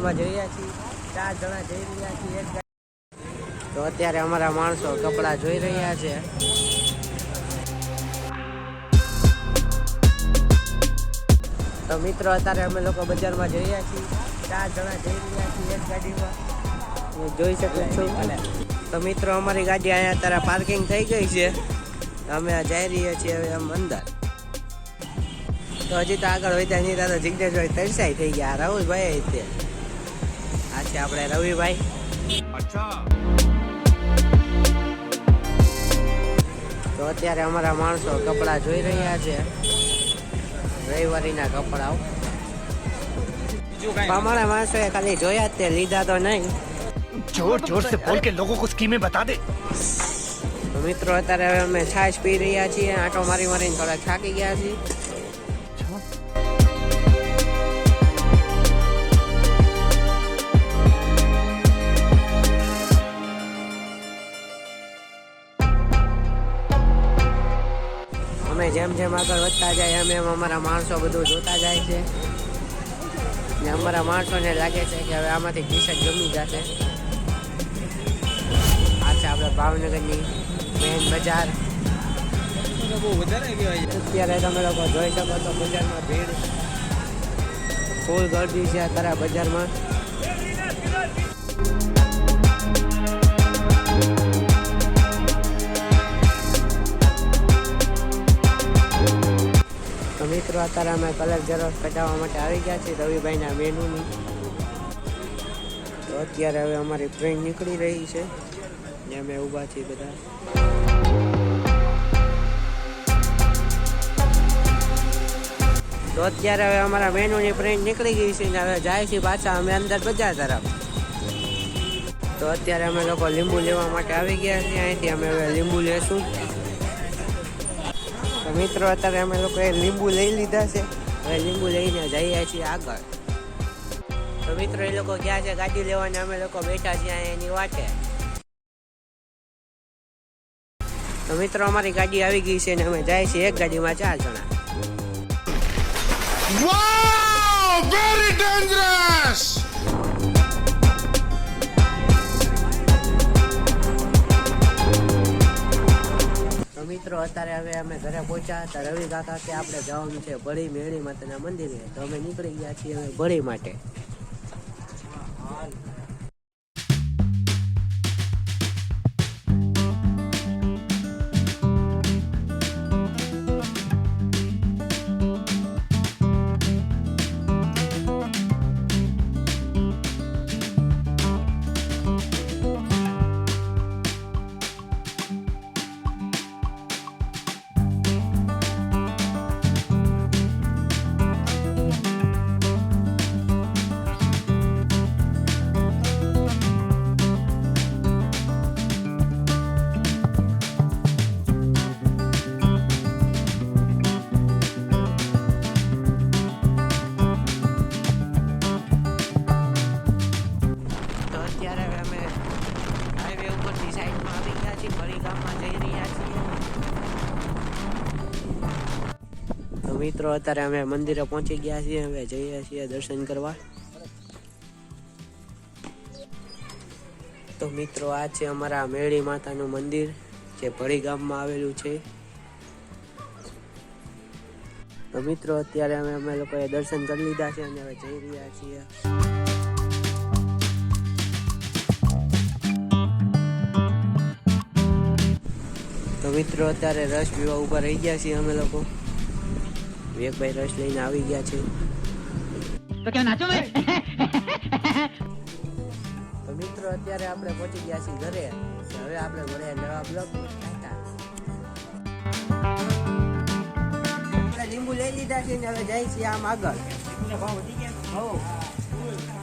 માં જઈ રહ્યા છીએ, 4 જણા જઈ રહ્યા છીએ એક તો અત્યારે અમારા માણસો કપડા જોઈ રહ્યા છે. તો મિત્રો અત્યારે અમે લોકો બજારમાં જઈ રહ્યા છીએ, 4 જણા જઈ રહ્યા છીએ એક ગાડીમાં, જોઈ શકો છો. તો મિત્રો અમારી ગાડી અહીંયા અત્યારે પાર્કિંગ થઈ ગઈ છે, અમે જઈ રહ્યા છીએ હવે આમ અંદર. તો હજી તો આગળ વધ્યા નહીં તો જિગ્નેશભાઈ તરસાઈ થઈ ગયા. રાહુલભાઈ તે આ છે આપણે રવિભાઈ. તો અત્યારે અમારા માણસો કપડા જોઈ રહ્યા છે, રવિવારીના કપડાઓ. અમારા માણસોએ ખાલી જોયા જ તે લીધા તો નહીં. जोर जोर से बोल के लोगों को स्कीमें बता दे. તો મિત્રો અત્યારે હવે અમે છાશ પી રહ્યા છીએ, આંટો મારી મારીને થોડા થાકી ગયા છીએ. અમે જેમ જેમ આગળ વધતા જાય એમ એમ અમારા માણસો બધું જોતા જાય છે, ને અમારા માણસોને લાગે છે કે હવે આમાંથી ટી-શર્ટ ગમી જશે. આ છે આપણે ભાવનગરની મેન બજાર. અત્યારે તમે લોકો જોઈ શકો તો બજારમાં ભીડ ફૂલ ગરદી છે અત્યારે બજારમાં. તો મિત્રો અત્યારે અમે કલર ઝેરોક્ષ કઢાવવા માટે આવી ગયા છીએ રવિભાઈના મેનુની. તો અત્યારે હવે અમારી ટ્રેન નીકળી રહી છે ને અમે ઊભા છીએ બધા. તો અત્યારે હવે અમારા મેનુની ટ્રેન નીકળી ગઈ છે ને હવે જાય છે પાછા અમે અંદર બજાર તરફ. તો અત્યારે અમે લોકો લીંબુ લેવા માટે આવી ગયા છીએ, અહીંથી અમે હવે લીંબુ લેશું. તો મિત્રો અત્યારે અમે લોકોએ લીંબુ લઈ લીધા છે, હવે લીંબુ લઈને જઈએ છીએ આગળ. તો મિત્રો એ લોકો ગયા છે ગાડી લેવાને, અમે લોકો બેઠા છીએ એની વાટે. તો મિત્રો અમારી ગાડી આવી ગઈ છે ને અમે જાય છીએ એક ગાડીમાં 4 જણા. Wow, very dangerous. તો મિત્રો અત્યારે હવે અમે ઘરે પહોંચ્યા હતા. રવિ કાકા કે આપણે જવાનું છે ભળી મેળી માતાના મંદિરે, તો અમે નીકળી ગયા છીએ હવે ભળી માટે. મિત્રો અત્યારે અમે મંદિરે પહોંચી ગયા છીએ, હવે જઈએ છીએ દર્શન કરવા. તો મિત્રો આ છે અમારા મેળી માતાનું મંદિર જે ભળી ગામમાં આવેલું છે. તો મિત્રો અત્યારે અમે લોકોએ દર્શન કરી લીધા છે અને હવે જઈ રહ્યા છીએ. તો મિત્રો અત્યારે રસ પીવા ઊભા રહી ગયા છીએ અમે લોકો. વિવેકભાઈ રસ લઈને આવી ગયા છે. તો ક્યાં નાચો મે? તો મિત્રો અત્યારે આપણે પહોંચી ગયા છીએ ઘરે. હવે આપણે ઘરે નવા બ્લોગ લીંબુ લઈ લીધા છે ને હવે જાય છીએ આમ આગળ. ભાવ વધી ગયા.